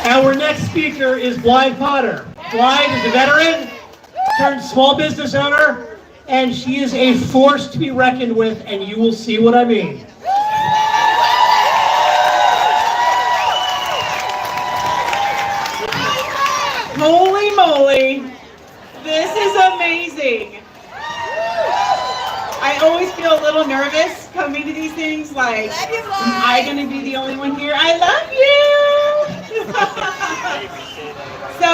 Our next speaker is Blythe Potter. Blythe is a veteran, turned small business owner, and she is a force to be reckoned with, and you will see what I mean. Holy moly, this is amazing. I always feel a little nervous coming to these things, like, am I going to be the only one here? I love you! So,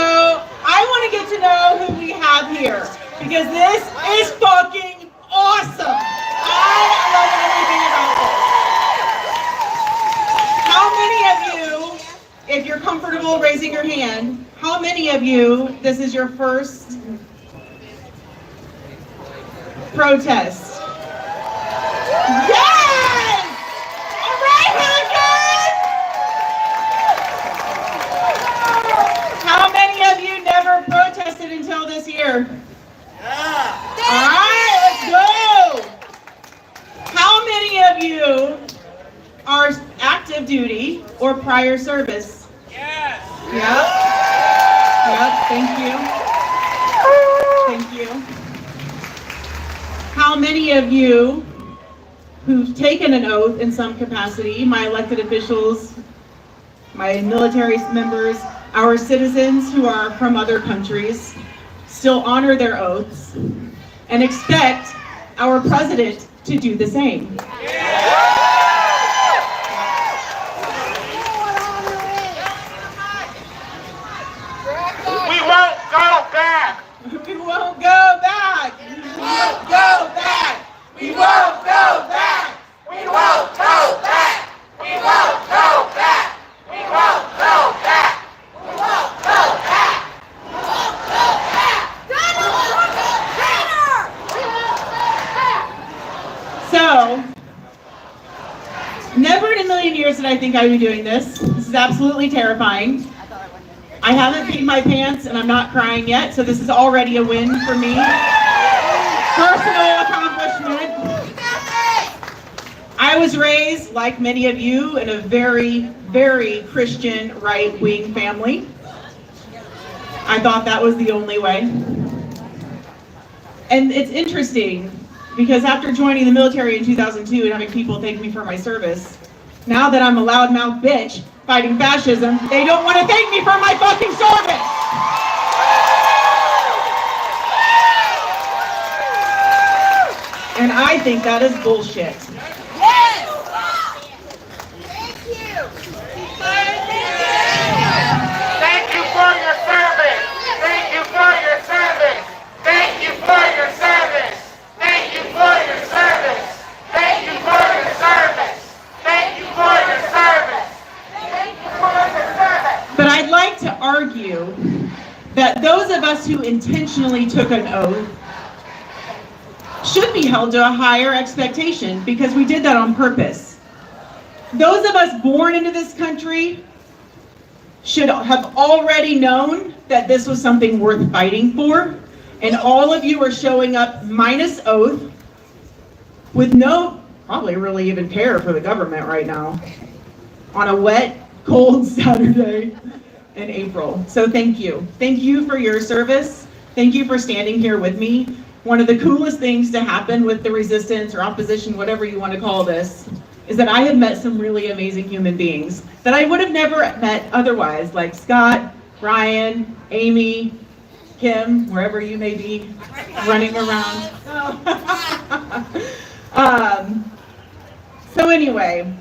I want to get to know who we have here, because this is fucking awesome! I love everything about this. How many of you, if you're comfortable raising your hand, how many of you, this is your first protest? Yes! All right, Hurricane! How many of you never protested until this year? Yeah. All right, let's go! How many of you are active duty or prior service? Yes. Yep. Yep, thank you. Thank you. How many of you who've taken an oath in some capacity, my elected officials, my military members, our citizens who are from other countries, still honor their oaths and expect our president to do the same? We won't go back! We won't go back! We won't go back! We won't go back! We won't go back! We won't go back! We won't go back! We won't go back! We won't go back! So, never in a million years did I think I would be doing this. This is absolutely terrifying. I haven't peed my pants and I'm not crying yet, so this is already a win for me. Personal accomplishment. I was raised, like many of you, in a very, very Christian right-wing family. I thought that was the only way. And it's interesting, because after joining the military in 2002 and having people thank me for my service, now that I'm a loudmouth bitch fighting fascism, they don't want to thank me for my fucking service! And I think that is bullshit. Yes! Thank you! Thank you for your service! Thank you for your service! Thank you for your service! Thank you for your service! Thank you for your service! Thank you for your service! Thank you for your service! But I'd like to argue that those of us who intentionally took an oath should be held to a higher expectation, because we did that on purpose. Those of us born into this country should have already known that this was something worth fighting for, and all of you are showing up minus oath with no, probably really even care for the government right now, on a wet, cold Saturday in April. So thank you. Thank you for your service. Thank you for standing here with me. One of the coolest things to happen with the resistance or opposition, whatever you want to call this, is that I have met some really amazing human beings that I would have never met otherwise, like Scott, Brian, Amy, Kim, wherever you may be running around. So anyway,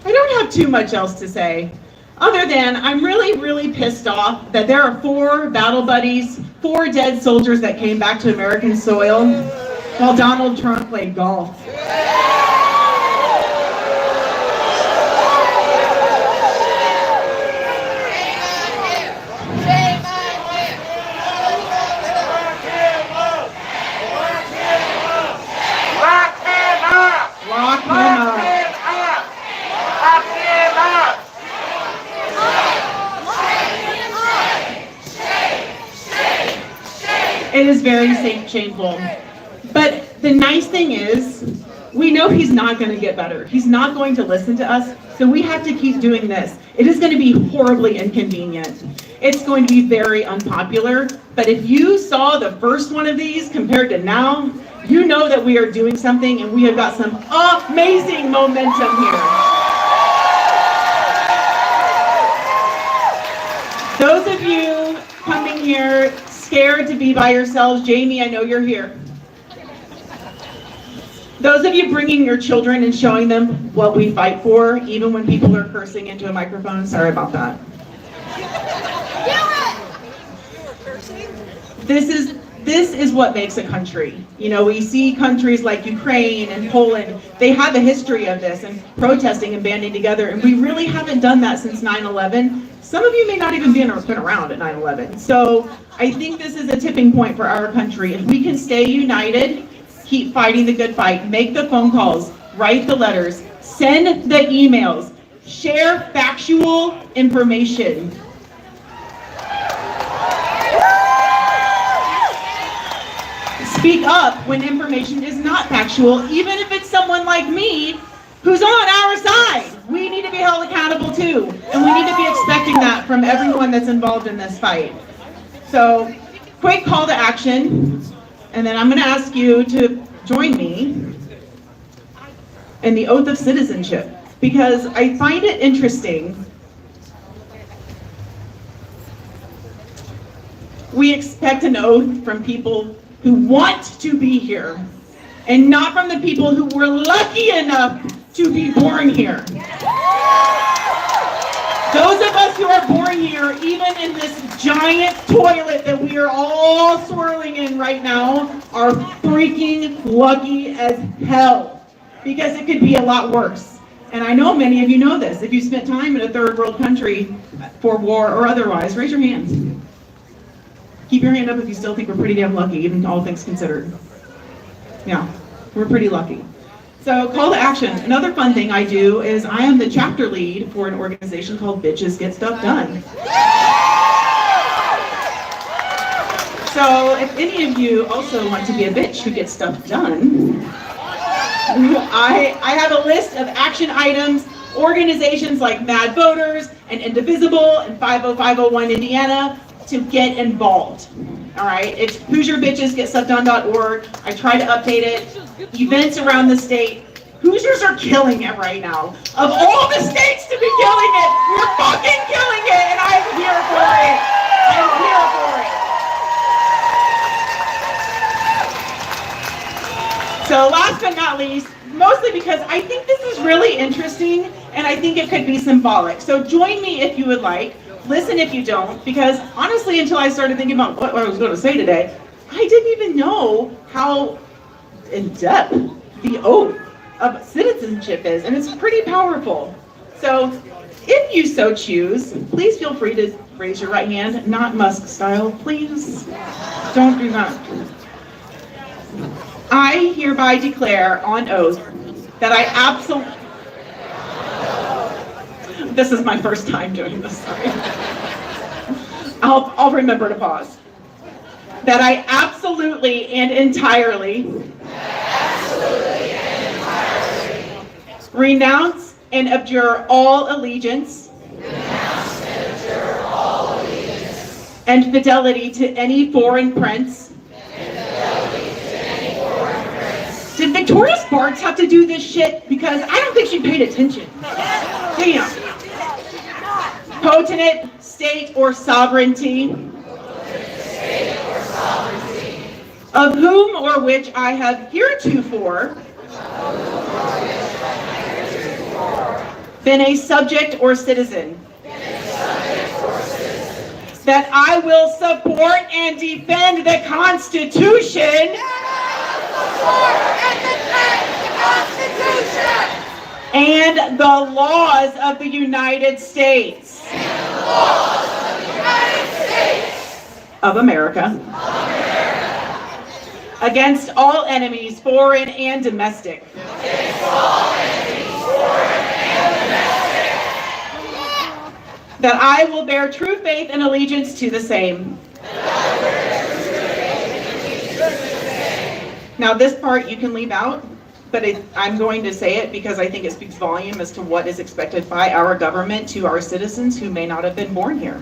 I don't have too much else to say, other than I'm really, really pissed off that there are 4 battle buddies, 4 dead soldiers that came back to American soil while Donald Trump played golf. Lock him up. It is very shameful. But the nice thing is, we know he's not going to get better. He's not going to listen to us, so we have to keep doing this. It is going to be horribly inconvenient. It's going to be very unpopular, but if you saw the first one of these compared to now, you know that we are doing something and we have got some amazing momentum here. Those of you coming here scared to be by yourselves, Jamie, I know you're here. Those of you bringing your children and showing them what we fight for, even when people are cursing into a microphone, sorry about that. This is what makes a country. You know, we see countries like Ukraine and Poland, they have a history of this and protesting and banding together, and we really haven't done that since 9/11. Some of you may not even been around at 9/11. So I think this is a tipping point for our country. If we can stay united, keep fighting the good fight, make the phone calls, write the letters, send the emails, share factual information. Speak up when information is not factual, even if it's someone like me who's on our side. We need to be held accountable too, and we need to be expecting that from everyone that's involved in this fight. So, quick call to action, and then I'm going to ask you to join me in the oath of citizenship, because I find it interesting. We expect an oath from people who want to be here, and not from the people who were lucky enough to be born here. Those of us who are born here, even in this giant toilet that we are all swirling in right now, are freaking lucky as hell, because it could be a lot worse. And I know many of you know this. If you spent time in a third world country for war or otherwise, raise your hands. Keep your hand up if you still think we're pretty damn lucky, even all things considered. Yeah, we're pretty lucky. So, call to action. Another fun thing I do is I am the chapter lead for an organization called Bitches Get Stuff Done. So, if any of you also want to be a bitch who gets stuff done, I have a list of action items, organizations like Mad Voters and Indivisible and 50501 Indiana, to get involved. All right, it's HoosierBitchesGetStuffDone.org. I try to update it. Events around the state. Hoosiers are killing it right now. Of all the states to be killing it, we're fucking killing it, and I'm here for it. I'm here for it. So last but not least, mostly because I think this is really interesting, and I think it could be symbolic. So join me if you would like. Listen if you don't, because honestly, until I started thinking about what I was going to say today, I didn't even know how in-depth the oath of citizenship is, and it's pretty powerful. So, if you so choose, please feel free to raise your right hand, not Musk style, please. Don't do that. I hereby declare on oath that I absolutely... This is my first time doing this, sorry. I'll remember to pause. That I absolutely and entirely renounce and abjure all allegiance and fidelity to any foreign prince. Did Victoria Sparks have to do this shit? Because I don't think she paid attention. Damn. Potentate state or sovereignty, of whom or which I have heretofore been a subject or citizen, that I will support and defend the Constitution and the laws of the United States of America, against all enemies, foreign and domestic, that I will bear true faith and allegiance to the same. Now this part you can leave out, but I'm going to say it because I think it speaks volume as to what is expected by our government to our citizens who may not have been born here.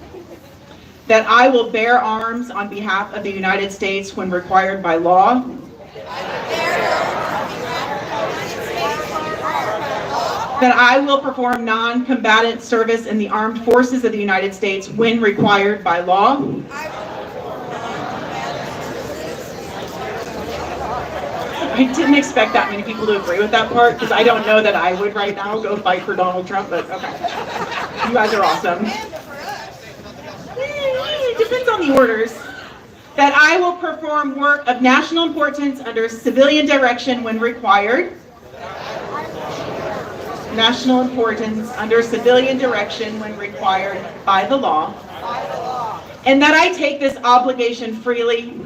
That I will bear arms on behalf of the United States when required by law. That I will perform non-combatant service in the armed forces of the United States when required by law. I didn't expect that many people to agree with that part, because I don't know that I would right now go fight for Donald Trump, but okay. You guys are awesome. It depends on the orders. That I will perform work of national importance under civilian direction when required. National importance under civilian direction when required by the law. And that I take this obligation freely.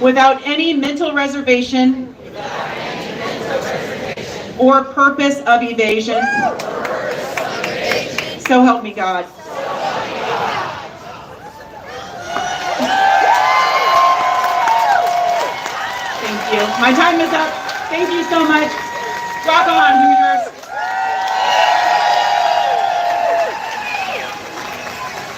Without any mental reservation or purpose of evasion. So help me God. Thank you. My time is up. Thank you so much. Rock on.